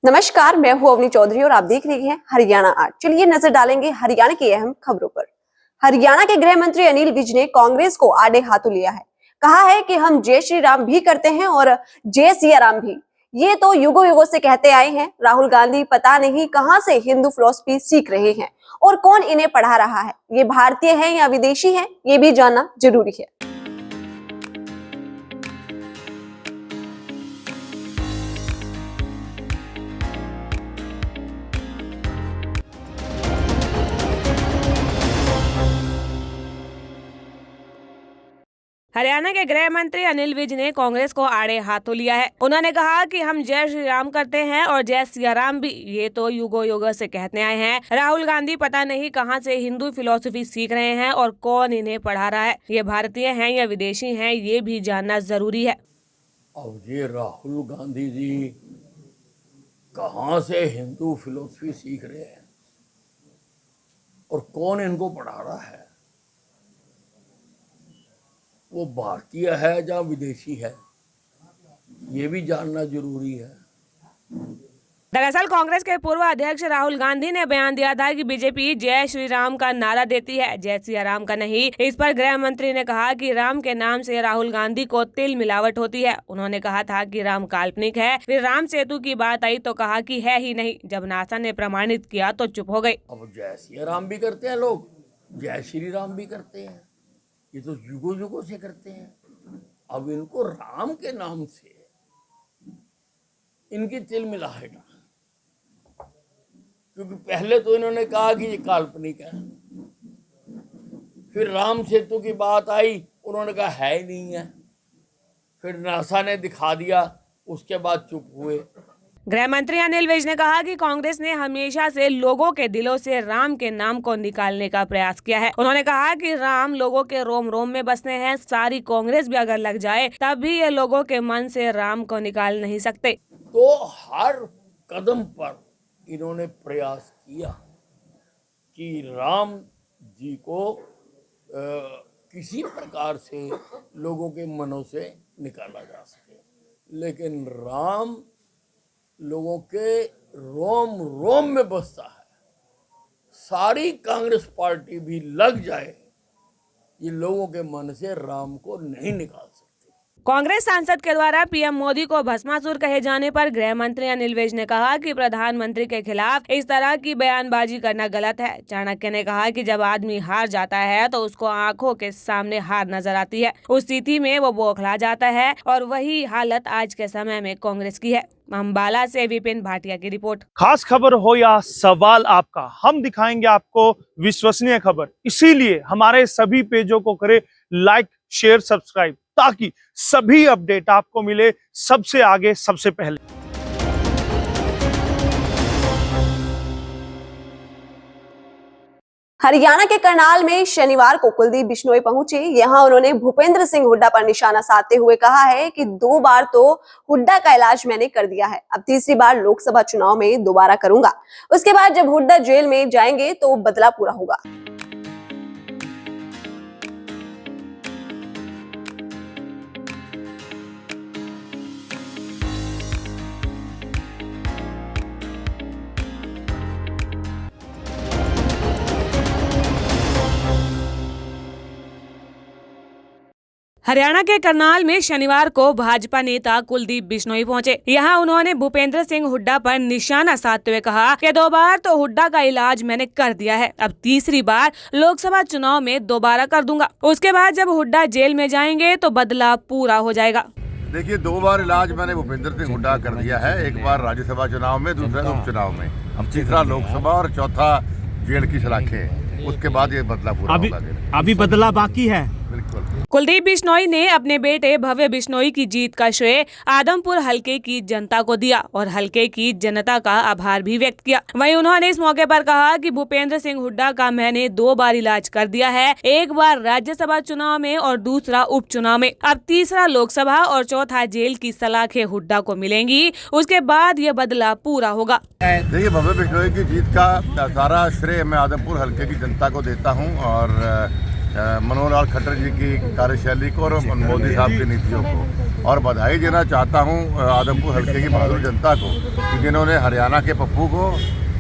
नमस्कार, मैं हूं अवनी चौधरी और आप देख रहे हैं हरियाणा आज। चलिए नजर डालेंगे हरियाणा की अहम खबरों पर। हरियाणा के गृह मंत्री अनिल विज ने कांग्रेस को आड़े हाथों लिया है। कहा है कि हम जय श्री राम भी करते हैं और जय सिया राम भी। ये तो युगों युगों से कहते आए हैं। राहुल गांधी पता नहीं कहां से हिंदू फिलॉसफी सीख रहे हैं और कौन इन्हें पढ़ा रहा है। ये भारतीय है या विदेशी है, ये भी जानना जरूरी है। हरियाणा के गृह मंत्री अनिल विज ने कांग्रेस को आड़े हाथों लिया है। उन्होंने कहा कि हम जय श्री राम करते हैं और जय सिया राम भी। ये तो युगों युगों से कहते आए हैं। राहुल गांधी पता नहीं कहां से हिंदू फिलॉसफी सीख रहे हैं और कौन इन्हें पढ़ा रहा है। ये भारतीय हैं या विदेशी हैं, ये भी जानना जरूरी है। अब ये राहुल गांधी जी कहां से हिंदू फिलॉसफी सीख रहे हैं और कौन इनको पढ़ा रहा है, वो भारतीय है या विदेशी है, ये भी जानना जरूरी है। दरअसल कांग्रेस के पूर्व अध्यक्ष राहुल गांधी ने बयान दिया था कि बीजेपी जय श्री राम का नारा देती है, जय सिया राम का नहीं। इस पर गृह मंत्री ने कहा कि राम के नाम से राहुल गांधी को तिल मिलावट होती है। उन्होंने कहा था कि राम काल्पनिक है। फिर राम सेतु की बात आई तो कहा कि है ही नहीं। जब नासा ने प्रमाणित किया तो चुप हो गए। अब जय सिया राम भी करते हैं लोग, जय श्री राम भी करते हैं, ये तो युगों युगों से करते हैं। अब इनको राम के नाम से इनकी तिल मिलाएगा, क्योंकि पहले तो इन्होंने कहा कि ये काल्पनिक है, फिर राम सेतु की बात आई, उन्होंने कहा है ही नहीं है, फिर नासा ने दिखा दिया, उसके बाद चुप हुए। गृह मंत्री अनिल विज ने कहा कि कांग्रेस ने हमेशा से लोगों के दिलों से राम के नाम को निकालने का प्रयास किया है। उन्होंने कहा कि राम लोगों के रोम रोम में बसते हैं। सारी कांग्रेस भी अगर लग जाए तब भी ये लोगों के मन से राम को निकाल नहीं सकते। तो हर कदम पर इन्होंने प्रयास किया कि राम जी को किसी प्रकार से लोगों के मनों से निकाला जा सके, लेकिन राम लोगों के रोम रोम में बसता है। सारी कांग्रेस पार्टी भी लग जाए, ये लोगों के मन से राम को नहीं निकाल सकती। कांग्रेस सांसद के द्वारा पीएम मोदी को भस्मासुर कहे जाने पर गृह मंत्री अनिल विज ने कहा कि प्रधानमंत्री के खिलाफ इस तरह की बयानबाजी करना गलत है। चाणक्य ने कहा कि जब आदमी हार जाता है तो उसको आंखों के सामने हार नजर आती है, उस स्थिति में वो बौखला जाता है और वही हालत आज के समय में कांग्रेस की है। अंबाला से विपिन भाटिया की रिपोर्ट। खास खबर हो या सवाल आपका, हम दिखाएंगे आपको विश्वसनीय खबर। इसीलिए हमारे सभी पेजों को करें लाइक, शेयर, सब्सक्राइब, ताकि सभी अपडेट आपको मिले सबसे आगे, सबसे पहले। हरियाणा के करनाल में शनिवार को कुलदीप बिश्नोई पहुंचे। यहां उन्होंने भूपेंद्र सिंह हुड्डा पर निशाना साधते हुए कहा है कि 2 बार तो हुड्डा का इलाज मैंने कर दिया है, अब तीसरी बार लोकसभा चुनाव में दोबारा करूंगा। उसके बाद जब हुड्डा जेल में जाएंगे तो बदला पूरा होगा। हरियाणा के करनाल में शनिवार को भाजपा नेता कुलदीप बिश्नोई पहुंचे। यहां उन्होंने भूपेंद्र सिंह हुड्डा पर निशाना साधते हुए कहा कि 2 बार तो हुड्डा का इलाज मैंने कर दिया है, अब तीसरी बार लोकसभा चुनाव में दोबारा कर दूंगा। उसके बाद जब हुड्डा जेल में जाएंगे तो बदला पूरा हो जाएगा। देखिए, 2 बार इलाज मैंने भूपेंद्र सिंह हुड्डा कर दिया है, एक बार राज्यसभा चुनाव में, दूसरा उपचुनाव में, अब तीसरा लोकसभा और चौथा जेल की सलाखें। उसके बाद ये बदला पूरा होगा। अभी बदला बाकी है। बिल्कुल। कुलदीप बिश्नोई ने अपने बेटे भव्य बिश्नोई की जीत का श्रेय आदमपुर हलके की जनता को दिया और हलके की जनता का आभार भी व्यक्त किया। वहीं उन्होंने इस मौके पर कहा कि भूपेंद्र सिंह हुड्डा का मैंने 2 बार इलाज कर दिया है, एक बार राज्यसभा चुनाव में और दूसरा उपचुनाव में, अब तीसरा लोकसभा और चौथा जेल की सलाखें हुड्डा को मिलेंगी। उसके बाद ये बदला पूरा होगा। देखिए, भव्य बिश्नोई की जीत का सारा श्रेय मैं आदमपुर हलके की जनता को देता हूँ और मनोहर खट्टर जी की कार्यशैली को और मोदी साहब की नीतियों को, और बधाई देना चाहता हूं आदमपुर हल्के की बहादुर जनता को कि जिन्होंने हरियाणा के पप्पू को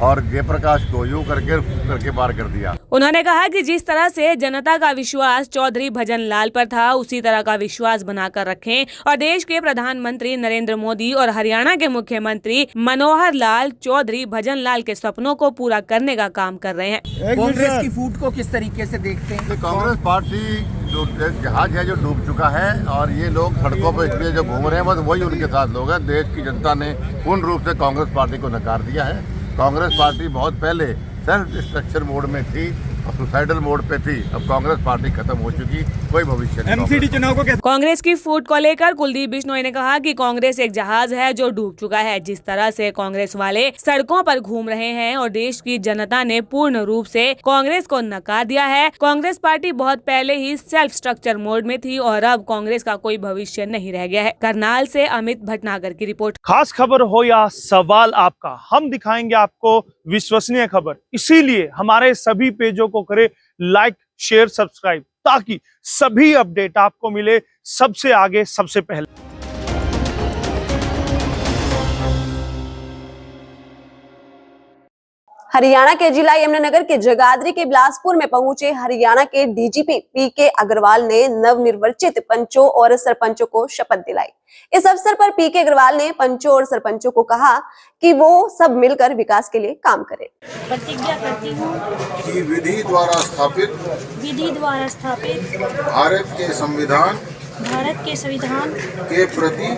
और जयप्रकाश को यूं करके पार कर दिया। उन्होंने कहा कि जिस तरह से जनता का विश्वास चौधरी भजन लाल पर था, उसी तरह का विश्वास बनाकर रखें और देश के प्रधानमंत्री नरेंद्र मोदी और हरियाणा के मुख्यमंत्री मनोहर लाल चौधरी भजन लाल के सपनों को पूरा करने का काम कर रहे हैं। कांग्रेस की फूट को किस तरीके से देखते हैं? कांग्रेस पार्टी जो जहाज है जो डूब चुका है, और ये लोग सड़कों पर इसलिए जो घूम रहे हैं बस वही उनके साथ लोग हैं। देश की जनता ने पूर्ण रूप से कांग्रेस पार्टी को नकार दिया है। कांग्रेस पार्टी बहुत पहले सेल्फ डिस्ट्रक्शन मोड में थी और सुसाइडल मोड पे थी। अब कांग्रेस पार्टी खत्म हो चुकी, कोई भविष्य नहीं। एमसीडी चुनाव को कैसे? कांग्रेस की फूट को लेकर कुलदीप बिश्नोई ने कहा कि कांग्रेस एक जहाज है जो डूब चुका है। जिस तरह से कांग्रेस वाले सड़कों पर घूम रहे हैं और देश की जनता ने पूर्ण रूप से कांग्रेस को नकार दिया है। कांग्रेस पार्टी बहुत पहले ही सेल्फ स्ट्रक्चर मोड में थी और अब कांग्रेस का कोई भविष्य नहीं रह गया है। करनाल से अमित भटनागर की रिपोर्ट। खास खबर हो या सवाल आपका, हम दिखाएंगे आपको विश्वसनीय खबर। इसीलिए हमारे सभी पेजों को करें लाइक, शेयर, सब्सक्राइब, ताकि सभी अपडेट आपको मिले सबसे आगे, सबसे पहले। हरियाणा के जिला यमुनानगर के जगाधरी के बिलासपुर में पहुंचे हरियाणा के डीजीपी पीके अग्रवाल ने नवनिर्वाचित पंचों और सरपंचों को शपथ दिलाई। इस अवसर पर पीके अग्रवाल ने पंचों और सरपंचों को कहा कि वो सब मिलकर विकास के लिए काम करें। प्रतिज्ञा करती हूँ कि विधि द्वारा स्थापित भारत के संविधान के प्रति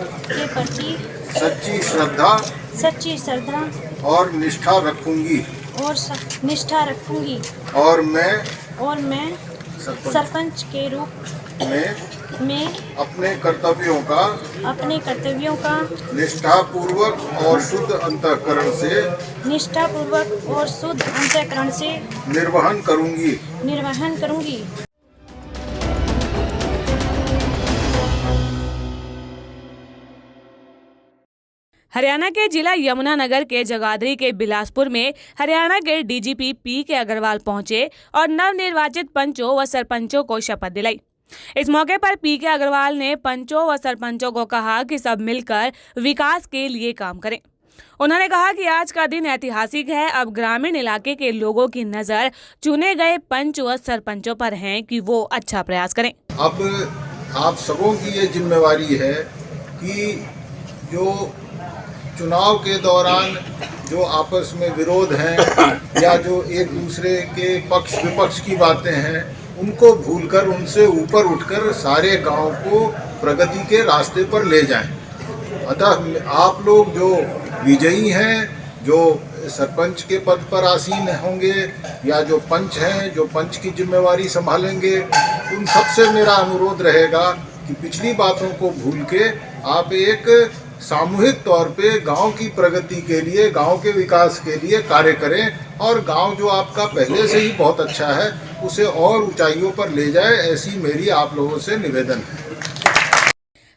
सच्ची श्रद्धा और निष्ठा रखूंगी और मैं सरपंच के रूप में अपने कर्तव्यों का निष्ठापूर्वक और शुद्ध अंतःकरण से निर्वहन करूंगी। हरियाणा के जिला यमुनानगर के जगाधरी के बिलासपुर में हरियाणा के डीजीपी पीके अग्रवाल पहुंचे और नवनिर्वाचित पंचों व सरपंचों को शपथ दिलाई। इस मौके पर पीके अग्रवाल ने पंचों व सरपंचों को कहा कि सब मिलकर विकास के लिए काम करें। उन्होंने कहा कि आज का दिन ऐतिहासिक है। अब ग्रामीण इलाके के लोगों की नजर चुने गए पंच व सरपंचों पर है कि वो अच्छा प्रयास करें। अब आप सबों की ये जिम्मेवारी है कि जो चुनाव के दौरान जो आपस में विरोध हैं या जो एक दूसरे के पक्ष विपक्ष की बातें हैं, उनको भूलकर उनसे ऊपर उठकर सारे गांव को प्रगति के रास्ते पर ले जाएं। अतः आप लोग जो विजयी हैं, जो सरपंच के पद पर आसीन होंगे या जो पंच हैं, जो पंच की जिम्मेवारी संभालेंगे, उन सबसे मेरा अनुरोध रहेगा कि पिछली बातों को भूल के आप एक सामूहिक तौर पे गांव की प्रगति के लिए, गांव के विकास के लिए कार्य करें और गांव जो आपका पहले से ही बहुत अच्छा है उसे और ऊंचाइयों पर ले जाए, ऐसी मेरी आप लोगों से निवेदन है।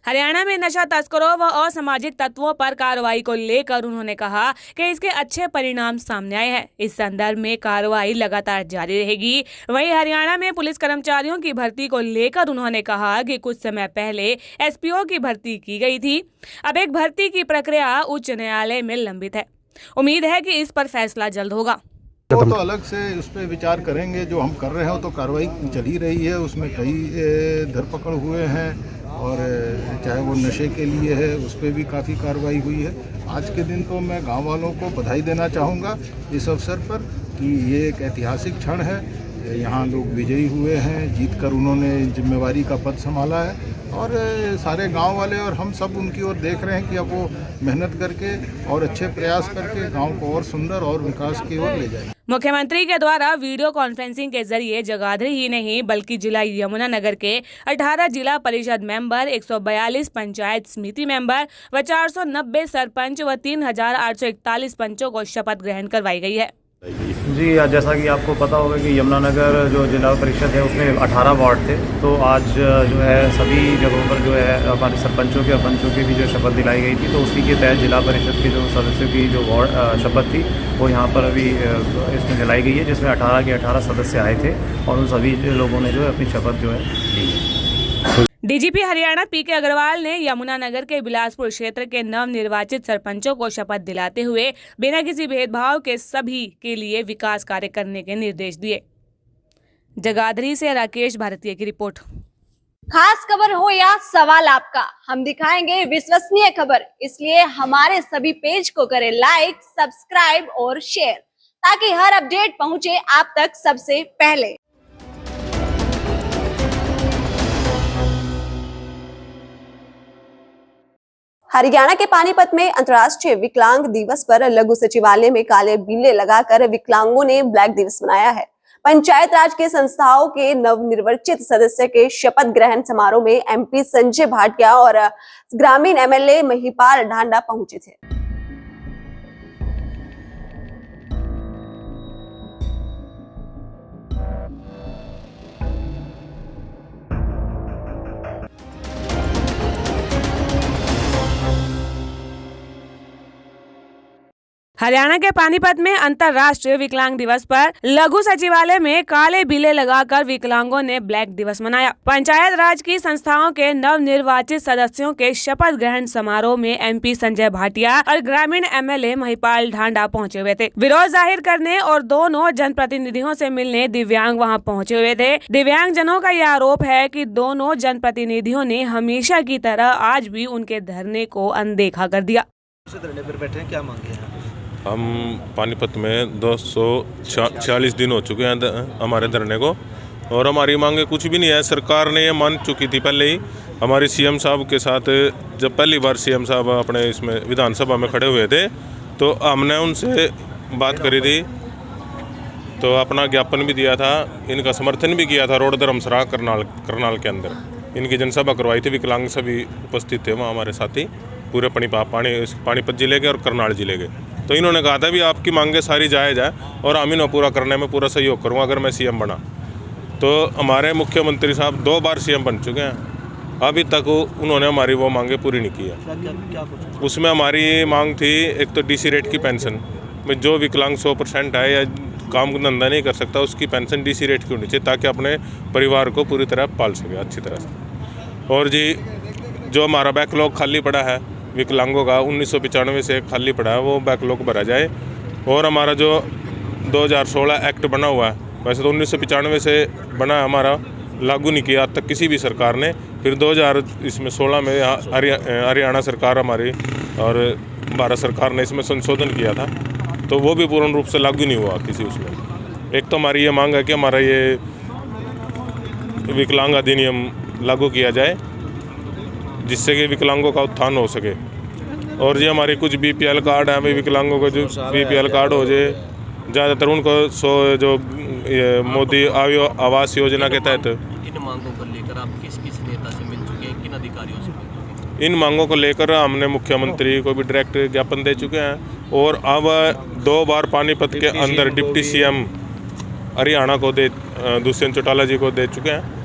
हरियाणा में नशा तस्करों व असामाजिक तत्वों पर कार्रवाई को लेकर उन्होंने कहा कि इसके अच्छे परिणाम सामने आए हैं। इस संदर्भ में कार्रवाई लगातार जारी रहेगी। वहीं हरियाणा में पुलिस कर्मचारियों की भर्ती को लेकर उन्होंने कहा कि कुछ समय पहले एसपीओ की भर्ती की गई थी। अब एक भर्ती की प्रक्रिया उच्च न्यायालय में लंबित है। उम्मीद है कि इस पर फैसला जल्द होगा। वो तो अलग से उस पर विचार करेंगे। जो हम कर रहे हैं तो कार्रवाई चली रही है, उसमें कई धरपकड़ हुए हैं और चाहे वो नशे के लिए है उस पर भी काफ़ी कार्रवाई हुई है। आज के दिन तो मैं गांव वालों को बधाई देना चाहूँगा इस अवसर पर कि ये एक ऐतिहासिक क्षण है। यहाँ लोग विजयी हुए हैं, जीतकर उन्होंने जिम्मेवारी का पद संभाला है और सारे गांव वाले और हम सब उनकी ओर देख रहे हैं कि अब वो मेहनत करके और अच्छे प्रयास करके गांव को और सुंदर और विकास की ओर ले जाए। मुख्यमंत्री के द्वारा वीडियो कॉन्फ्रेंसिंग के जरिए जगाधरी ही नहीं बल्कि जिला यमुनानगर के 18 जिला परिषद मेंबर, 142 पंचायत समिति मेंबर व 490 सरपंच व 3841 पंचों को शपथ ग्रहण करवाई गई है। जी, जैसा कि आपको पता होगा कि यमुनानगर जो जिला परिषद है उसमें 18 वार्ड थे, तो आज जो है सभी जगहों पर जो है हमारे सरपंचों के और पंचों की भी जो शपथ दिलाई गई थी, तो उसी के तहत जिला परिषद के जो सदस्यों की जो वार्ड शपथ थी वो यहाँ पर अभी इसमें दिलाई गई है, जिसमें 18 के 18 सदस्य आए थे और उन सभी लोगों ने जो है अपनी शपथ जो है ली है। डीजीपी हरियाणा पीके अग्रवाल ने यमुनानगर के बिलासपुर क्षेत्र के नवनिर्वाचित सरपंचों को शपथ दिलाते हुए बिना किसी भेदभाव के सभी के लिए विकास कार्य करने के निर्देश दिए। जगाधरी से राकेश भारतीय की रिपोर्ट। खास खबर हो या सवाल आपका, हम दिखाएंगे विश्वसनीय खबर, इसलिए हमारे सभी पेज को करें लाइक, सब्सक्राइब और शेयर, ताकि हर अपडेट पहुंचे आप तक सबसे पहले। हरियाणा के पानीपत में अंतर्राष्ट्रीय विकलांग दिवस पर लघु सचिवालय में काले बिल्ले लगाकर विकलांगों ने ब्लैक दिवस मनाया है। पंचायत राज के संस्थाओं के नवनिर्वाचित सदस्य के शपथ ग्रहण समारोह में एमपी संजय भाटिया और ग्रामीण एमएलए महिपाल ढांडा पहुंचे थे। हरियाणा के पानीपत में अंतर्राष्ट्रीय विकलांग दिवस पर लघु सचिवालय में काले बिल्ले लगाकर विकलांगों ने ब्लैक दिवस मनाया। पंचायत राज की संस्थाओं के नवनिर्वाचित सदस्यों के शपथ ग्रहण समारोह में एमपी संजय भाटिया और ग्रामीण एमएलए महिपाल ढांडा पहुंचे हुए थे। विरोध जाहिर करने और दोनों जनप्रतिनिधियों से मिलने दिव्यांग वहां पहुंचे हुए थे। दिव्यांग जनों का यह आरोप है कि दोनों जनप्रतिनिधियों ने हमेशा की तरह आज भी उनके धरने को अनदेखा कर दिया। धरने पर बैठे हैं, क्या मांगे हैं? हम पानीपत में 240 दिन हो चुके हैं हमारे धरने को, और हमारी मांगे कुछ भी नहीं है। सरकार ने ये मान चुकी थी पहले ही। हमारी सीएम साहब के साथ जब पहली बार सीएम साहब अपने इसमें विधानसभा में खड़े हुए थे, तो हमने उनसे बात करी थी, तो अपना ज्ञापन भी दिया था, इनका समर्थन भी किया था। रोड धर्मसरा करनाल के अंदर इनकी जनसभा करवाई थी, विकलांग सभी उपस्थित थे वहाँ हमारे साथी, पूरे पानीपत जिले के और करनाल जिले के। तो इन्होंने कहा था भी आपकी मांगे सारी जायज़ है और हम इन्हें पूरा करने में पूरा सहयोग करूँगा अगर मैं सीएम बना। तो हमारे मुख्यमंत्री साहब 2 बार सीएम बन चुके हैं, अभी तक उन्होंने हमारी वो मांगे पूरी नहीं की है। उसमें हमारी मांग थी, एक तो डीसी रेट की पेंशन में जो विकलांग 100% है या काम धंधा नहीं कर सकता, उसकी पेंशन डीसी रेट की होनी चाहिए, ताकि अपने परिवार को पूरी तरह पाल सके अच्छी तरह से। और जी जो हमारा बैकलॉग खाली पड़ा है विकलांगों का 1995 से खाली पड़ा है, वो बैकलॉग भरा जाए। और हमारा जो 2016 एक्ट बना हुआ है, वैसे तो 1995 से बना है, हमारा लागू नहीं किया आज तक किसी भी सरकार ने। फिर 2016 में हरियाणा सरकार हमारी और भारत सरकार ने इसमें संशोधन किया था, तो वो भी पूर्ण रूप से लागू नहीं हुआ किसी उसमें। एक तो हमारी ये मांग है कि हमारा ये विकलांग अधिनियम लागू किया जाए, जिससे कि विकलांगों का उत्थान हो सके। और ये हमारे कुछ बीपीएल कार्ड है, विकलांगों को जो बीपीएल कार्ड हो जाए, ज़्यादातर उनको जो मोदी आवास योजना के तहत। इन मांगों को लेकर आप किस नेता से मिल चुके हैं, किन अधिकारियों से मिल चुके हैं? इन मांगों को लेकर हमने मुख्यमंत्री को भी डायरेक्ट ज्ञापन दे चुके हैं, और अब 2 बार पानीपत के अंदर डिप्टी सीएम हरियाणा को दुष्यंत चौटाला जी को दे चुके हैं।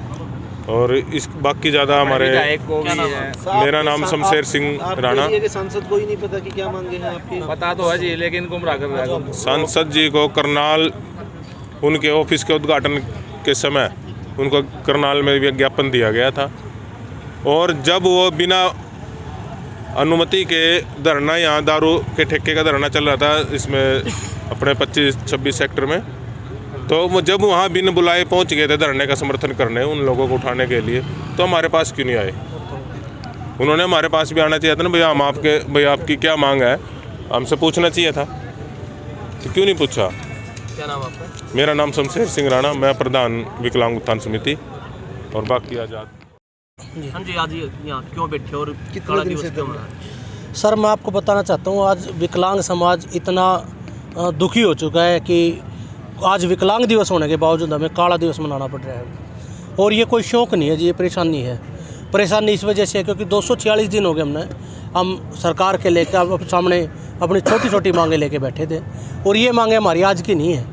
और इस बाकी ज़्यादा हमारे मेरा नाम शमशेर सिंह राणा। सांसद को ही नहीं पता कि क्या मांगे हैं आपकी? पता तो है जी, लेकिन गुमराह कर रहा है। सांसद जी को करनाल उनके ऑफिस के उद्घाटन के समय उनको करनाल में विज्ञापन दिया गया था, और जब वो बिना अनुमति के धरना, यहाँ दारू के ठेके का धरना चल रहा था इसमें अपने 25-26 सेक्टर में, तो वो जब वहाँ बिन बुलाए पहुँच गए थे धरने का समर्थन करने, उन लोगों को उठाने के लिए, तो हमारे पास क्यों नहीं आए? उन्होंने हमारे पास भी आना चाहिए था ना, भैया हम भैया आपकी क्या मांग है, हमसे पूछना चाहिए था, तो क्यों नहीं पूछा? क्या नाम आपका? मेरा नाम शमशेर सिंह राणा, मैं प्रधान विकलांग उत्थान समिति, और बाकी आज़ाद। हाँ जी, आज यहाँ क्यों बैठे और कितना दिन से क्यों मना? सर मैं आपको बताना चाहता हूँ, आज विकलांग समाज इतना दुखी हो चुका है कि आज विकलांग दिवस होने के बावजूद हमें काला दिवस मनाना पड़ रहा है। और ये कोई शौक़ नहीं है जी, ये परेशानी है। परेशानी इस वजह से है क्योंकि 246 दिन हो गए हम सरकार के लेकर सामने अपनी छोटी छोटी मांगे लेके बैठे थे। और ये मांगे हमारी आज की नहीं है,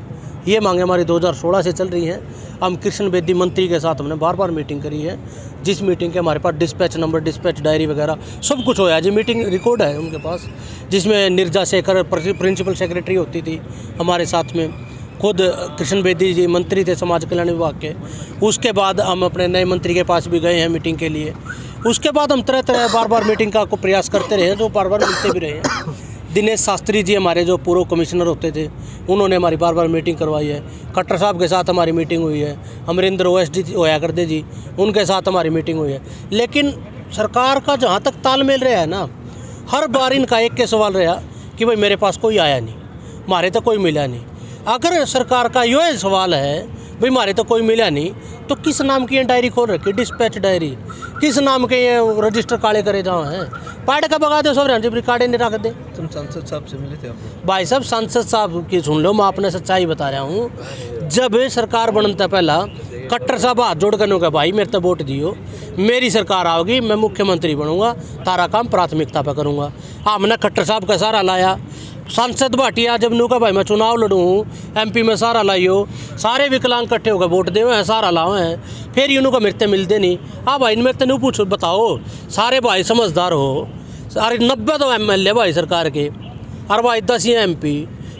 ये मांगे हमारी 2016 से चल रही हैं। हम कृष्ण बेदी मंत्री के साथ हमने बार बार मीटिंग करी है, जिस मीटिंग के हमारे पास डिस्पैच नंबर, डिस्पैच डायरी वगैरह सब कुछ होया जी। मीटिंग रिकॉर्ड है उनके पास, जिसमें निर्जा शेखर प्रिंसिपल सेक्रेटरी होती थी हमारे साथ में, खुद कृष्ण बेदी जी मंत्री थे समाज कल्याण विभाग के। उसके बाद हम अपने नए मंत्री के पास भी गए हैं मीटिंग के लिए। उसके बाद हम तरह तरह बार बार मीटिंग का को प्रयास करते रहे, जो बार बार मिलते भी रहे हैं। दिनेश शास्त्री जी हमारे जो पूर्व कमिश्नर होते थे, उन्होंने हमारी बार बार मीटिंग करवाई है। खट्टर साहब के साथ हमारी मीटिंग हुई है। अमरिंदर OSD होया करते जी, उनके साथ हमारी मीटिंग हुई है। लेकिन सरकार का जहाँ तक तालमेल रहा है ना, हर बार इनका एक के सवाल रहा कि भाई मेरे पास कोई आया नहीं, हमारे तो कोई मिला नहीं। अगर सरकार का यह सवाल है भाई हमारे तो कोई मिला नहीं, तो किस नाम की ये डायरी खोल रखी, डिस्पैच डायरी, किस नाम के ये रजिस्टर काले करे जाओ हैं? पार्ट का बगा दे, सोवरेन जब रिकॉर्ड नहीं रख दे। तुम सांसद साहब से मिले थे आप? भाई साहब सांसद साहब की सुन लो, मैं अपने सच्चाई बता रहा हूँ। जब सरकार बनता पहला खट्टर साहब हाथ जोड़ करने का भाई मेरे तो वोट दियो, मेरी सरकार आओगी, मैं मुख्यमंत्री बनूंगा, तारा काम प्राथमिकता पर करूँगा। हमने खट्टर साहब का सहारा लाया। सांसद भाटिया जब नू का भाई मैं चुनाव लड़ूँ, MP में सहारा लाइयो, सारे विकलांग इकट्ठे होकर वोट दे हैं, सहारा लाओ हैं, फिर यूँ का मेरे मिलते नहीं। हाँ भाई मेरे तो नहीं पूछो, बताओ सारे भाई समझदार हो, सारे 90 तो MLA भाई सरकार के, और भाई 10 ही MP।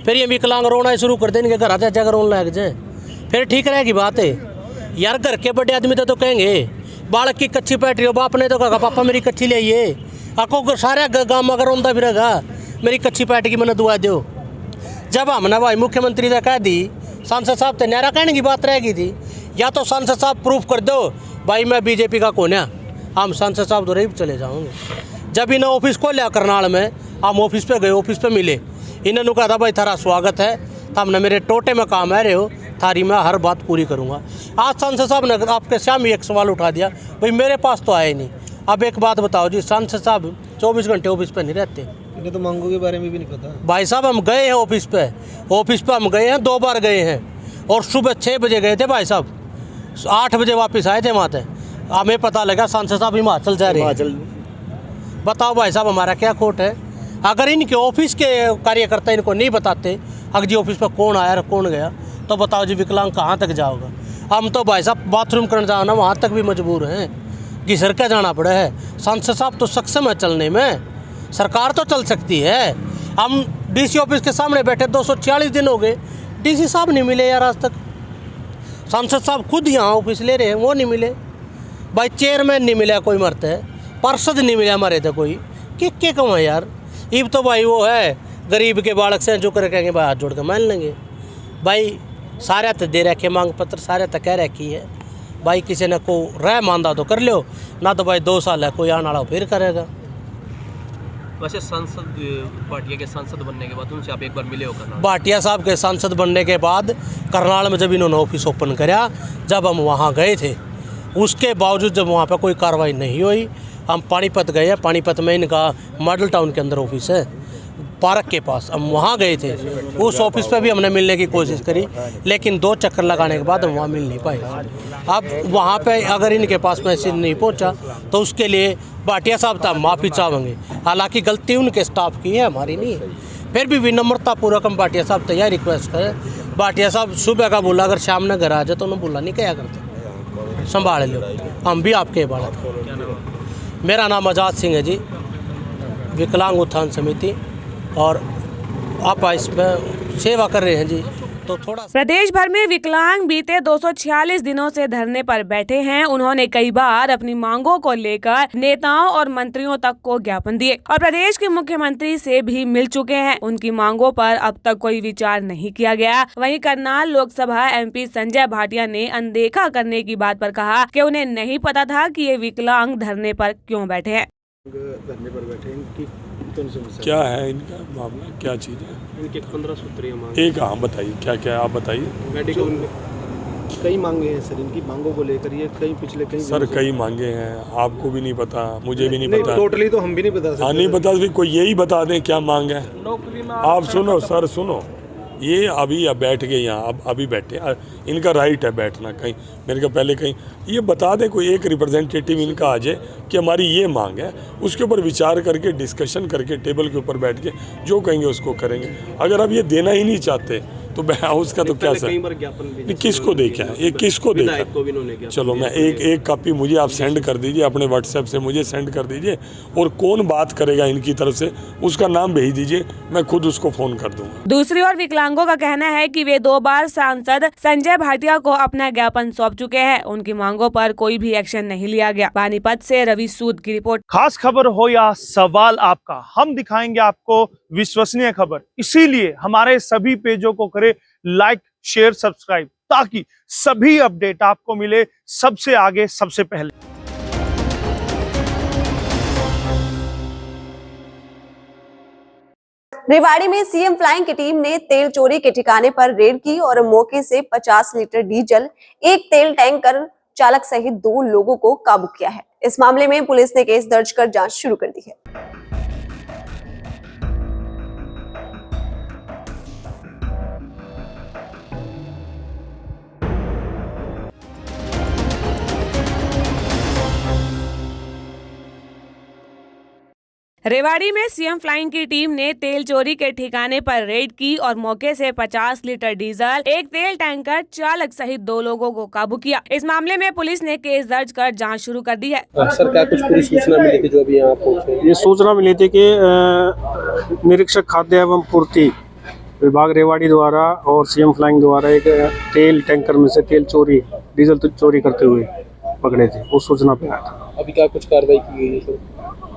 फिर ये विकलांग रोना शुरू कर देंगे, घर आते जाकर रोने लग जाए, फिर ठीक रहेगी बात है यार। घर के बड़े आदमी तो कहेंगे बालक की कच्ची पैटरी हो, बाप ने तो कहा पापा मेरी कच्ची ले आइए, आपको सारे गाँव अगर रोंदा फिरेगा मेरी कच्ची पैट की मैंने दुआ दो। जब हमने भाई मुख्यमंत्री से कह दी, सांसद साहब तो न्यारा कहने की बात रह गई थी, या तो सांसद साहब प्रूफ कर दो भाई मैं BJP का कौन है, हम सांसद साहब तो रही चले जाओगे। जब इन्हें ऑफिस को लिया करनाल में, हम ऑफिस पे गए, ऑफिस पे मिले, इन्होंने कहा था भाई थारा स्वागत है, तो हमने मेरे टोटे में काम आ रहे हो, थारी मैं हर बात पूरी करूँगा। आज सांसद साहब ने आपके सामने एक सवाल उठा दिया, भाई मेरे पास तो आया ही नहीं। अब एक बात बताओ जी, सांसद साहब 24 घंटे ऑफिस पे नहीं रहते, इन्हें तो मांगों के बारे में भी नहीं पता। भाई साहब हम गए हैं ऑफिस पे हम गए हैं, 2 बार गए हैं, और सुबह 6 बजे गए थे भाई साहब, 8 बजे वापस आए थे वहाँ से। हमें पता लगा सांसद साहब हिमाचल जा रहे हैं। बताओ भाई साहब हमारा क्या खोट है? अगर इनके ऑफिस के कार्यकर्ता इनको नहीं बताते अगर जी ऑफिस पर कौन आया कौन गया, तो बताओ जी विकलांग कहाँ तक जाओगा? हम तो भाई साहब बाथरूम करने जाना वहाँ तक भी मजबूर हैं, घिसर के जाना पड़ा है। सांसद साहब तो सक्षम है चलने में, सरकार तो चल सकती है। हम DC ऑफिस के सामने बैठे 246 दिन हो गए, DC साहब नहीं मिले यार आज तक। सांसद साहब खुद यहाँ ऑफिस ले रहे हैं, वो नहीं मिले। भाई चेयरमैन नहीं मिला कोई मरते है, पार्षद नहीं मिला हमारे तो कोई, के कम है यार। इब तो भाई वो है गरीब के बालक से जो कर कहेंगे भाई हाथ जोड़ के मान लेंगे। भाई सारे तो दे रखे मांग पत्र, सारे तो कह रखी है भाई, किसी ने को रह मानदा तो कर लो ना, तो भाई 2 साल है कोई आने वाला फिर करेगा। वैसे सांसद भाटिया के सांसद बनने के बाद उनसे आप एक बार मिले हो करनाल? भाटिया साहब के सांसद बनने के बाद करनाल में जब इन्होंने ऑफिस ओपन कराया, जब हम वहाँ गए थे, उसके बावजूद जब वहाँ पर कोई कार्रवाई नहीं हुई, हम पानीपत गए हैं। पानीपत में इनका मॉडल टाउन के अंदर ऑफिस है, पार्क के पास, हम वहाँ गए थे। उस ऑफिस पे भी हमने मिलने की कोशिश करी, लेकिन 2 चक्कर लगाने के बाद हम वहाँ मिल नहीं पाए। अब वहाँ पे अगर इनके पास मैसेज नहीं पहुँचा तो उसके लिए भाटिया साहब तो माफ़ी चाहेंगे, हालांकि गलती उनके स्टाफ की है, हमारी नहीं है। फिर भी विनम्रतापूर्वक हम भाटिया साहब तैयार रिक्वेस्ट करें। भाटिया साहब सुबह का बोला अगर शाम में घर आ जाए तो उन्होंने बोला नहीं क्या करते, संभाल लो, हम भी आपके बालक। मेरा नाम आज़ाद सिंह है जी, विकलांग उत्थान समिति, और आप इसमें सेवा कर रहे हैं जी। तो थोड़ा प्रदेश भर में विकलांग बीते 246 दिनों से धरने पर बैठे हैं। उन्होंने कई बार अपनी मांगों को लेकर नेताओं और मंत्रियों तक को ज्ञापन दिए और प्रदेश के मुख्यमंत्री से भी मिल चुके हैं। उनकी मांगों पर अब तक कोई विचार नहीं किया गया। वहीं करनाल लोकसभा MP संजय भाटिया ने अनदेखा करने की बात पर कहा कि उन्हें नहीं पता था कि ये विकलांग धरने पर क्यों बैठे हैं। धरने पर बैठे हैं, क्या है इनका मामला, क्या चीज़ है? इनके 15 सूत्रीय मांग एक हाँ बताइए, क्या क्या आप बताइए। मेडिकल कई मांगे हैं सर, इनकी मांगों को लेकर ये पिछले कई सर कई मांगे हैं, आपको भी नहीं पता, मुझे भी नहीं पता, टोटली तो हम भी नहीं बता सकते। हाँ नहीं बता, कोई यही बता दें क्या मांग है। आप सुनो सर, सुनो, ये अभी अब बैठ गए यहाँ, अब अभी बैठे, इनका राइट है बैठना कहीं, मेरे को पहले कहीं ये बता दे, कोई एक रिप्रेजेंटेटिव इनका आ जाए कि हमारी ये मांग है, उसके ऊपर विचार करके डिस्कशन करके टेबल के ऊपर बैठ के जो कहेंगे उसको करेंगे। अगर अब ये देना ही नहीं चाहते तो उसका तो क्या सर, किसको देखा है, ये किसको देखा। चलो मैं एक कॉपी मुझे आप सेंड कर दीजिए, अपने व्हाट्सएप से मुझे सेंड कर दीजिए, और कौन बात करेगा इनकी तरफ से उसका नाम भेज दीजिए, मैं खुद उसको फोन कर दूंगा। दूसरी ओर विकलांगों का कहना है कि वे 2 बार सांसद संजय भाटिया को अपना ज्ञापन सौंप चुके हैं, उनकी मांगों पर कोई भी एक्शन नहीं लिया गया। पानीपत से रवि सूद की रिपोर्ट। खास खबर हो या सवाल आपका, हम दिखाएंगे आपको विश्वसनीय खबर। इसीलिए हमारे सभी पेजों को करें लाइक, शेयर, सब्सक्राइब, ताकि सभी अपडेट आपको मिले सबसे आगे, सबसे पहले। रेवाड़ी में सीएम फ्लाइंग की टीम ने तेल चोरी के ठिकाने पर रेड की और मौके से 50 लीटर डीजल, एक तेल टैंकर चालक सहित 2 लोगों को काबू किया है। इस मामले में पुलिस ने केस दर्ज कर जांच शुरू कर दी है। रेवाड़ी में सीएम फ्लाइंग की टीम ने तेल चोरी के ठिकाने पर रेड की और मौके से 50 लीटर डीजल, एक तेल टैंकर चालक सहित 2 लोगों को काबू किया। इस मामले में पुलिस ने केस दर्ज कर जांच शुरू कर दी है। सर, क्या कुछ पूरी सूचना मिली थी जो अभी यहाँ पहुंचे? ये सूचना मिली थी कि निरीक्षक खाद्य एवं पूर्ति विभाग रेवाड़ी द्वारा और सीएम फ्लाइंग द्वारा एक तेल टैंकर में से तेल चोरी, डीजल चोरी करते हुए पकड़े थे, उस सूचना पे आया था। अभी क्या कुछ कार्रवाई की गई है सर?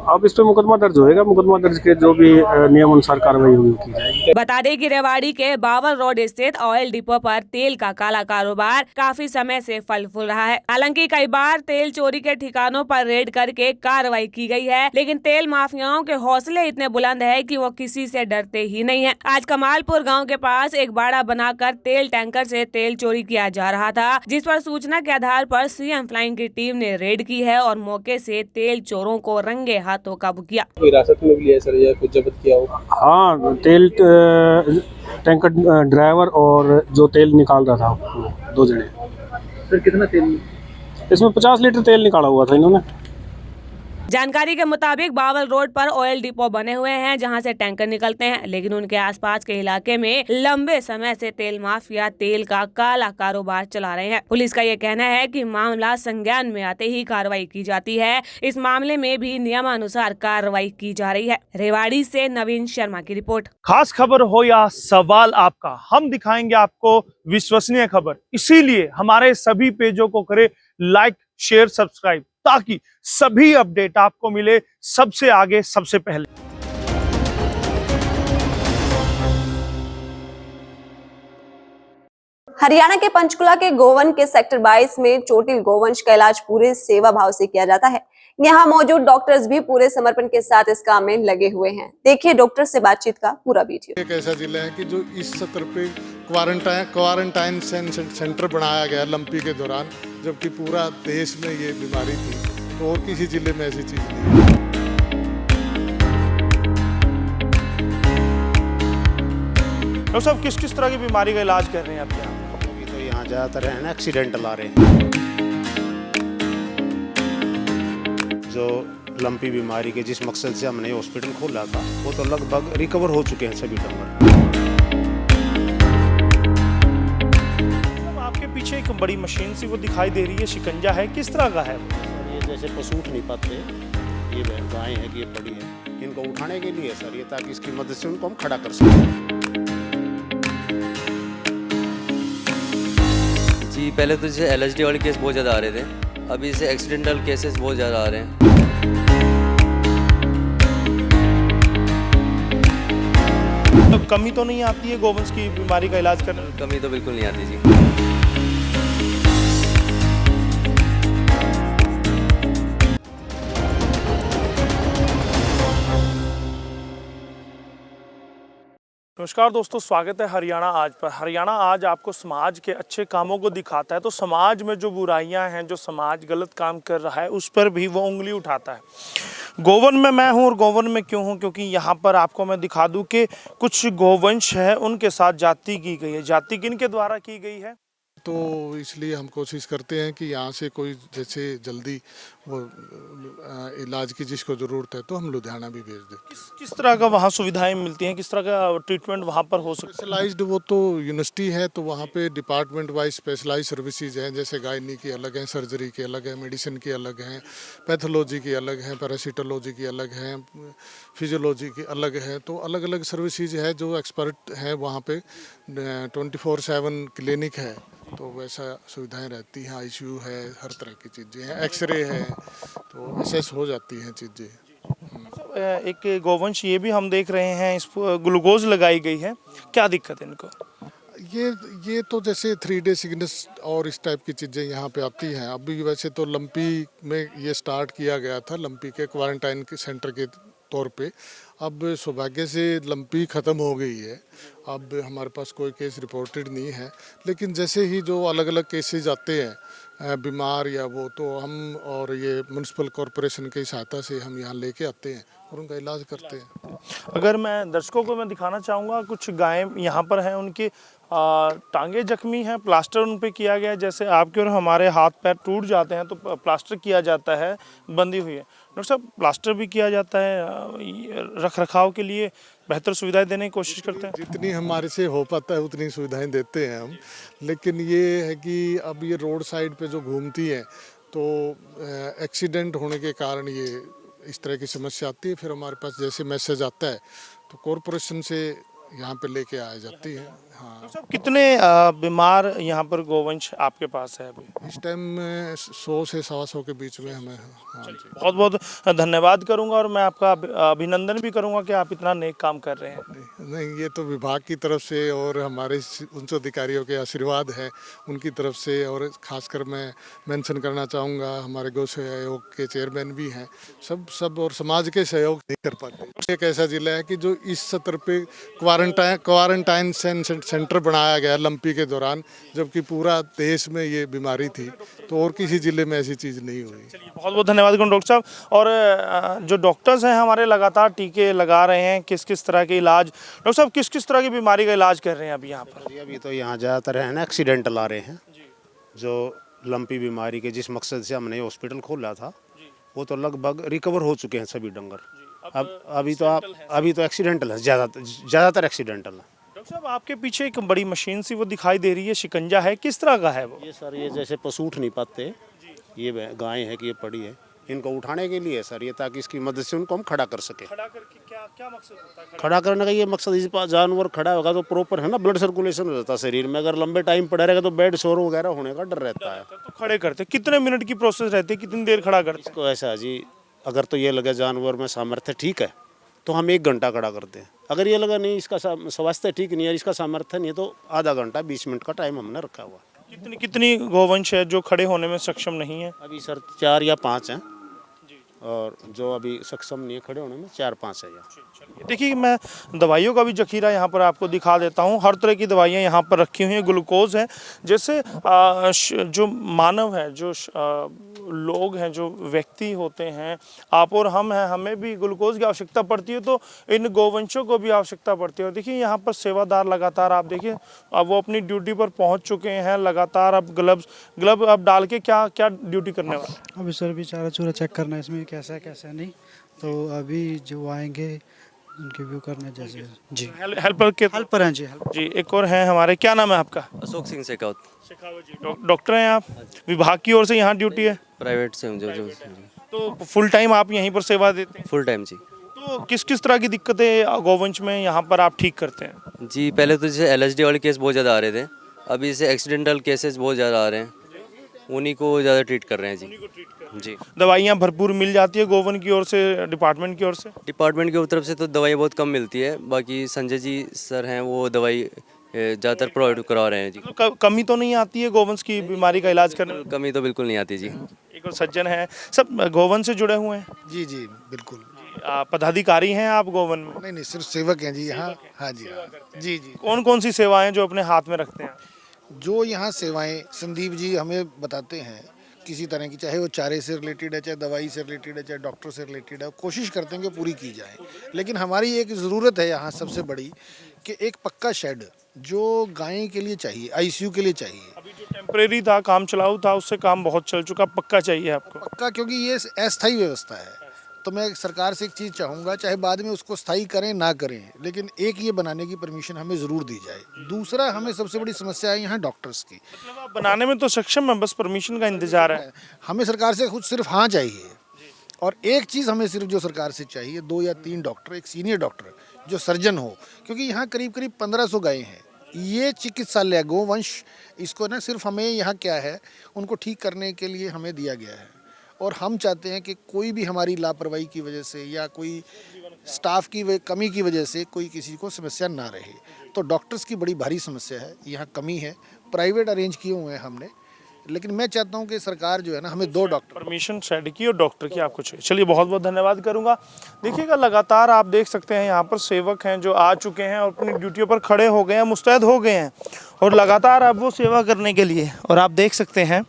अब इस पे मुकदमा दर्ज होएगा, मुकदमा दर्ज के जो भी नियम अनुसार कार्रवाई होगी की जाएगी। बता दें कि रेवाड़ी के बावल रोड स्थित ऑयल डिपो पर तेल का काला कारोबार काफी समय से फल फूल रहा है। हालांकि कई बार तेल चोरी के ठिकानों पर रेड करके कार्रवाई की गई है, लेकिन तेल माफियाओं के हौसले इतने बुलंद है कि वो किसी से डरते ही नहीं है। आज कमालपुर गाँव के पास एक बाड़ा बनाकर तेल टैंकर से तेल चोरी किया जा रहा था, जिस पर सूचना के आधार पर सीएम फ्लाइंग की टीम ने रेड की है और मौके से तेल चोरों को रंगे हाथों काबू किया। हिरासत में भी लिया सर या कुछ जब्त किया हो? हाँ, तेल टैंकर ड्राइवर और जो तेल निकाल रहा था 2 जने। सर, कितना तेल? इसमें 50 लीटर तेल निकाला हुआ था इन्होंने। जानकारी के मुताबिक बावल रोड पर ऑयल डिपो बने हुए हैं, जहां से टैंकर निकलते हैं, लेकिन उनके आसपास के इलाके में लंबे समय से तेल माफिया तेल का काला कारोबार चला रहे हैं। पुलिस का ये कहना है कि मामला संज्ञान में आते ही कार्रवाई की जाती है। इस मामले में भी नियमानुसार कार्रवाई की जा रही है। रेवाड़ी से नवीन शर्मा की रिपोर्ट। खास खबर हो या सवाल आपका, हम दिखाएंगे आपको विश्वसनीय खबर। इसीलिए हमारे सभी पेजों को करें लाइक, शेयर, सब्सक्राइब, ताकि सभी अपडेट आपको मिले सबसे आगे, सबसे पहले। हरियाणा के पंचकुला के गोवन के सेक्टर 22 में चोटिल गोवंश का इलाज पूरे सेवा भाव से किया जाता है। यहाँ मौजूद डॉक्टर्स भी पूरे समर्पण के साथ इस काम में लगे हुए हैं। देखिए डॉक्टर से बातचीत का पूरा वीडियो। एक ऐसा जिला है कि जो इस सत्र पे क्वारंटाइन सेंटर बनाया गया लंपी के दौरान, जबकि पूरा देश में ये बीमारी थी, तो और किसी जिले में ऐसी चीज नहीं है। डॉक्टर साहब, किस किस तरह की बीमारी का इलाज कर रहे हैं आप यहाँ? अभी तो यहाँ ज़्यादातर है ना एक्सीडेंटल आ रहे हैं, जो लंपी बीमारी के जिस मकसद से हमने हॉस्पिटल खोला था वो तो लगभग रिकवर हो चुके हैं सभी डॉक्टर। आपके पीछे एक बड़ी मशीन सी वो दिखाई दे रही है, शिकंजा है, किस तरह का है? ये जैसे पशु उठ नहीं पाते, ये गाय है कि ये पड़ी है, इनको उठाने के लिए सर ये, ताकि इसकी मदद से उनको हम खड़ा कर सकें। जी, पहले तो जैसे LHD वाले केस बहुत ज़्यादा आ रहे थे, अभी से एक्सीडेंटल केसेस बहुत ज़्यादा आ रहे हैं। तो कमी तो नहीं आती है गोवंश की बीमारी का इलाज करने? कमी तो बिल्कुल नहीं आती जी। नमस्कार दोस्तों, स्वागत है हरियाणा आज पर। हरियाणा आज आपको समाज के अच्छे कामों को दिखाता है। तो समाज में जो बुराइयां हैं, जो समाज गलत काम कर रहा है, उस पर भी वो उंगली उठाता है। गोवन में मैं हूं, और गोवन में क्यों हूं? क्योंकि यहाँ पर आपको मैं दिखा दूं कि कुछ गोवंश है, उनके साथ जाति की गई है। जाति किन के द्वारा की गई है? तो इसलिए हम कोशिश करते हैं कि यहाँ से कोई जैसे जल्दी वो इलाज की जिसको ज़रूरत है तो हम लुधियाना भी भेज दें। किस तरह का वहाँ सुविधाएं मिलती हैं? किस तरह का ट्रीटमेंट वहाँ पर हो सकता है? स्पेशलाइज्ड वो तो यूनिवर्सिटी है, तो वहाँ पे डिपार्टमेंट वाइज स्पेशलाइज सर्विसेज हैं। जैसे गायनी की अलग हैं, सर्जरी की अलग है, मेडिसिन की अलग हैं, पैथोलॉजी की अलग हैं, पैरासिटोलॉजी की अलग हैं, फिजियोलॉजी की अलग है। तो अलग अलग सर्विसेज है जो एक्सपर्ट हैं वहाँ पे। 24/7 क्लिनिक है, तो वैसा सुविधाएं रहती हैं। आईसीयू है, हर तरह की चीज़ें हैं, एक्सरे है, तो असेस हो जाती हैं चीज़ें। एक गोवंश ये भी हम देख रहे हैं, इस पर ग्लूकोज लगाई गई है, क्या दिक्कत है इनको? ये तो जैसे 3 डे सिकनेस और इस टाइप की चीज़ें यहाँ पे आती हैं। अभी वैसे तो लंपी में ये स्टार्ट किया गया था, लंपी के क्वारंटाइन के सेंटर के तौर पे। अब सौभाग्य से लंपी ख़त्म हो गई है, अब हमारे पास कोई केस रिपोर्टेड नहीं है। लेकिन जैसे ही जो अलग अलग केसेस आते हैं बीमार या वो, तो हम और ये म्यूनसिपल कॉरपोरेशन की सहायता से हम यहाँ लेके आते हैं और उनका इलाज करते हैं। अगर मैं दर्शकों को मैं दिखाना चाहूँगा, कुछ गायें यहाँ पर हैं, उनकी टांगे जख्मी हैं, प्लास्टर उन पे किया गया है। जैसे आपके और हमारे हाथ पैर टूट जाते हैं तो प्लास्टर किया जाता है, बंधी हुई है। डॉक्टर साहब, प्लास्टर भी किया जाता है, रख रखाव के लिए बेहतर सुविधाएं देने की कोशिश करते हैं। जितनी हमारे से हो पाता है उतनी सुविधाएं देते हैं हम। लेकिन ये है कि अब ये रोड साइड पे जो घूमती हैं, तो एक्सीडेंट होने के कारण ये इस तरह की समस्या आती है। फिर हमारे पास जैसे मैसेज आता है तो कॉरपोरेशन से यहाँ पे लेके आ जाती है। हाँ। सब कितने बीमार यहाँ पर गोवंश आपके पास है अभी? इस टाइम में 100 से 125 के बीच में हमें। हाँ जी, बहुत बहुत धन्यवाद करूँगा, और मैं आपका अभिनंदन भी करूँगा कि आप इतना नेक काम कर रहे हैं। नहीं, ये तो विभाग की तरफ से और हमारे उच्च अधिकारियों के आशीर्वाद है, उनकी तरफ से। और खासकर मैं मेंशन करना चाहूँगा, हमारे गौ सेवा आयोग के चेयरमैन भी हैं, सब और समाज के सहयोग नहीं कर पाते। एक ऐसा जिला है कि जो इस सत्र पे क्वारंटाइन सेंटर बनाया गया लंपी के दौरान, जबकि पूरा देश में ये बीमारी थी, तो और किसी जिले में ऐसी चीज़ नहीं हुई। बहुत बहुत धन्यवाद डॉक्टर साहब। और जो डॉक्टर्स हैं हमारे लगातार टीके लगा रहे हैं, किस किस तरह के इलाज, डॉक्टर साहब किस किस तरह की बीमारी का इलाज कर रहे हैं अभी यहाँ पर? अभी तो यहाँ ज़्यादातर है ना एक्सीडेंटल आ रहे हैं, जो लंपी बीमारी के जिस मकसद से हमने हॉस्पिटल खोला था, वो तो लगभग रिकवर हो चुके हैं सभी डंगर। अब अभी तो एक्सीडेंटल है, ज़्यादातर एक्सीडेंटल है। डॉक्टर साहब, आपके पीछे एक बड़ी मशीन सी वो दिखाई दे रही है, शिकंजा है, किस तरह का है वो? ये सर, ये जैसे पशु उठ नहीं पाते, ये गाय है कि ये पड़ी है, इनको उठाने के लिए सर, ये ताकि इसकी मदद से उनको हम खड़ा कर सके। खड़ा करके क्या मकसद होता है? खड़ा करने का ये मकसद, इस पास जानवर खड़ा होगा तो प्रॉपर है ना ब्लड सर्कुलेशन हो जाता है शरीर में। अगर लंबे टाइम पड़ा रहेगा तो बेड शोर वगैरह होने का डर रहता है। तो खड़े करते कितने मिनट की प्रोसेस रहती है, कितनी देर खड़ा करते? इसको ऐसा जी, अगर तो ये लगे जानवर में सामर्थ्य ठीक है तो हम 1 घंटा खड़ा करते हैं। अगर ये लगा नहीं, इसका स्वास्थ्य ठीक नहीं है, इसका सामर्थ्य नहीं है, तो आधा घंटा 20 मिनट का टाइम हमने रखा हुआ। कितनी गोवंश है जो खड़े होने में सक्षम नहीं है? अभी सर 4 या 5 हैं, और जो अभी सक्षम नहीं है खड़े होने में 4-5 है। देखिए, मैं दवाइयों का भी जखीरा यहाँ पर आपको दिखा देता हूँ। हर तरह की दवाइयाँ यहाँ पर रखी हुई हैं, ग्लूकोज है। जैसे जो मानव है, जो लोग हैं, जो व्यक्ति होते हैं, आप और हम हैं, हमें भी ग्लूकोज की आवश्यकता पड़ती है, तो इन गोवंशों को भी आवश्यकता पड़ती है। और देखिए यहाँ पर सेवादार लगातार, आप देखिए, अब वो अपनी ड्यूटी पर पहुँच चुके हैं लगातार। अब ग्लव अब डाल के क्या ड्यूटी करने वाले? अभी सर भी चारा चूरा चेक करना है इसमें कैसा है कैसा नहीं, तो अभी जो आएंगे उनके व्यू करना जैसे। जी, हेल्पर हैं जी। एक और हैं हमारे, क्या नाम है आपका? अशोक सिंह शेखावत जी। डॉक्टर हैं आप? विभाग की ओर से यहाँ ड्यूटी है? प्राइवेट से हूँ जो तो फुल टाइम आप यहीं पर सेवा देते हैं? फुल टाइम जी। तो किस किस तरह की दिक्कतें गोवंश में यहाँ पर आप ठीक करते हैं? जी, पहले तो जैसे LSD वाले केस बहुत ज़्यादा आ रहे थे, अभी जैसे एक्सीडेंटल केसेस बहुत ज़्यादा आ रहे हैं, उन्हीं को ज़्यादा ट्रीट कर रहे हैं जी। दवाइयाँ भरपूर मिल जाती है गोवन की ओर से, डिपार्टमेंट की ओर से? डिपार्टमेंट की तरफ से तो दवाई बहुत कम मिलती है, बाकी संजय जी सर हैं, वो दवाई ज़्यादातर प्रोवाइड करा रहे हैं जी। तो कमी तो नहीं आती है गोवंश की बीमारी का इलाज करने में? कमी तो बिल्कुल नहीं आती जी। एक और सज्जन है, सब गोवन से जुड़े हुए हैं? जी, बिल्कुल। पदाधिकारी हैं आप गोवन में? नहीं नहीं, सिर्फ सेवक हैं जी यहाँ। हाँ जी, हाँ जी जी। कौन कौन सी सेवाएं जो अपने हाथ में रखते हैं? जो यहाँ सेवाएं संदीप जी हमें बताते हैं किसी तरह की, चाहे वो चारे से रिलेटेड है, चाहे दवाई से रिलेटेड है, चाहे डॉक्टर से रिलेटेड है, कोशिश करते हैं कि पूरी की जाए। लेकिन हमारी एक ज़रूरत है यहाँ सबसे बड़ी कि एक पक्का शेड जो गाय के लिए चाहिए, आईसीयू के लिए चाहिए। अभी जो टेम्परेरी था, काम चलाऊ था, उससे काम बहुत चल चुका, पक्का चाहिए आपको? पक्का, क्योंकि ये अस्थायी व्यवस्था है। तो मैं सरकार से एक चीज़ चाहूँगा, चाहे बाद में उसको स्थायी करें ना करें, लेकिन एक ये बनाने की परमिशन हमें ज़रूर दी जाए। दूसरा, हमें सबसे बड़ी समस्या है यहाँ डॉक्टर्स की। मतलब आप बनाने में तो सक्षम है, बस परमिशन का इंतजार है। हमें सरकार से खुद सिर्फ हाँ चाहिए। और एक चीज़ हमें सिर्फ जो सरकार से चाहिए, 2 या 3 डॉक्टर, एक सीनियर डॉक्टर जो सर्जन हो, क्योंकि यहाँ करीब करीब 1500 गायें हैं। ये चिकित्सालय गोवंश, इसको ना सिर्फ हमें यहाँ क्या है, उनको ठीक करने के लिए हमें दिया गया है। और हम चाहते हैं कि कोई भी हमारी लापरवाही की वजह से या कोई स्टाफ की कमी की वजह से कोई किसी को समस्या ना रहे। तो डॉक्टर्स की बड़ी भारी समस्या है, यहाँ कमी है। प्राइवेट अरेंज किए हुए हैं हमने, लेकिन मैं चाहता हूँ कि सरकार जो है ना, हमें 2 डॉक्टर, परमिशन शेड की और डॉक्टर की आपको चाहिए। चलिए, बहुत बहुत धन्यवाद करूंगा। देखिएगा, लगातार आप देख सकते हैं यहाँ पर सेवक हैं जो आ चुके हैं और अपनी ड्यूटियों पर खड़े हो गए हैं, मुस्तैद हो गए हैं और लगातार अब वो सेवा करने के लिए। और आप देख सकते हैं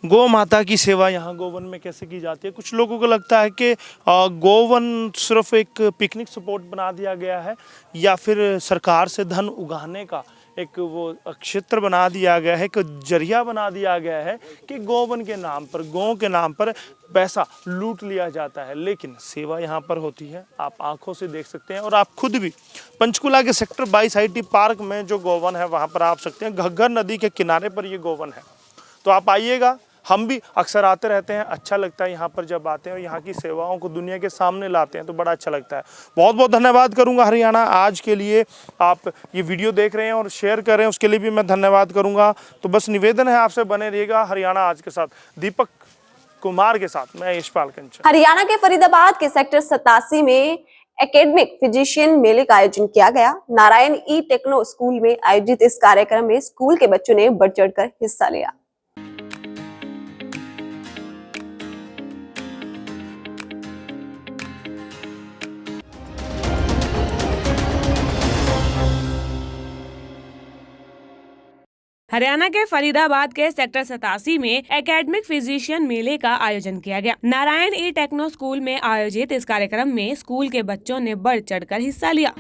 गौ माता की सेवा यहाँ गोवन में कैसे की जाती है। कुछ लोगों को लगता है कि गोवन सिर्फ एक पिकनिक स्पॉट बना दिया गया है या फिर सरकार से धन उगाने का एक वो क्षेत्र बना दिया गया है, एक जरिया बना दिया गया है कि गोवन के नाम पर, गौ के नाम पर पैसा लूट लिया जाता है। लेकिन सेवा यहाँ पर होती है, आप आंखों से देख सकते हैं। और आप खुद भी पंचकुला के सेक्टर 22 IT पार्क में जो गोवन है वहाँ पर आप सकते हैं। घग्गर नदी के किनारे पर ये गोवन है, तो आप आइएगा। हम भी अक्सर आते रहते हैं, अच्छा लगता है यहाँ पर जब आते हैं और यहाँ की सेवाओं को दुनिया के सामने लाते हैं तो बड़ा अच्छा लगता है। बहुत बहुत धन्यवाद करूँगा हरियाणा आज के लिए। आप ये वीडियो देख रहे हैं और शेयर कर रहे हैं, उसके लिए भी मैं धन्यवाद करूँगा। तो बस निवेदन है आपसे, बने रहिएगा हरियाणा आज के साथ। दीपक कुमार के साथ मैं यशपाल कंचन। हरियाणा के फरीदाबाद के सेक्टर 87 में एकेडमिक फिजिशियन मेले का आयोजन किया गया। नारायण ई टेक्नो स्कूल में आयोजित इस कार्यक्रम में स्कूल के बच्चों ने बढ़ चढ़कर हिस्सा लिया। हरियाणा के फरीदाबाद के सेक्टर 87 में एकेडमिक फिजिशियन मेले का आयोजन किया गया। नारायण ई टेक्नो स्कूल में आयोजित इस कार्यक्रम में स्कूल के बच्चों ने बढ़ चढ़कर हिस्सा लिया।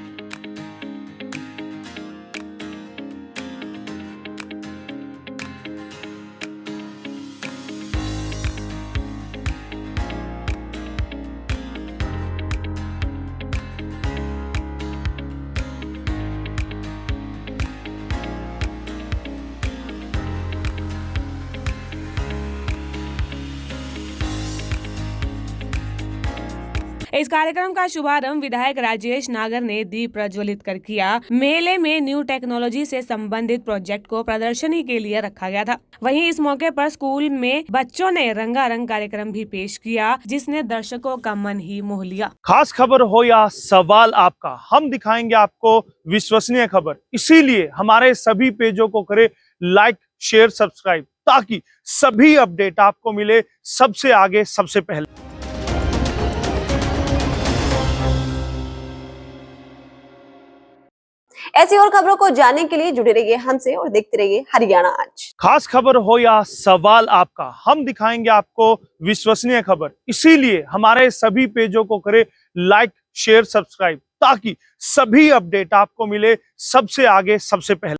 इस कार्यक्रम का शुभारंभ विधायक राजेश नागर ने दीप प्रज्वलित कर किया। मेले में न्यू टेक्नोलॉजी से संबंधित प्रोजेक्ट को प्रदर्शनी के लिए रखा गया था। वहीं इस मौके पर स्कूल में बच्चों ने रंगारंग कार्यक्रम भी पेश किया, जिसने दर्शकों का मन ही मोह लिया। खास खबर हो या सवाल आपका, हम दिखाएंगे आपको विश्वसनीय खबर। इसीलिए हमारे सभी पेजों को करें लाइक, शेयर, सब्सक्राइब, ताकि सभी अपडेट आपको मिले सबसे आगे, सबसे पहले। ऐसी और खबरों को जानने के लिए जुड़े रहिए हमसे और देखते रहिए हरियाणा आज। खास खबर हो या सवाल आपका, हम दिखाएंगे आपको विश्वसनीय खबर। इसीलिए हमारे सभी पेजों को करें लाइक, शेयर, सब्सक्राइब, ताकि सभी अपडेट आपको मिले सबसे आगे, सबसे पहले।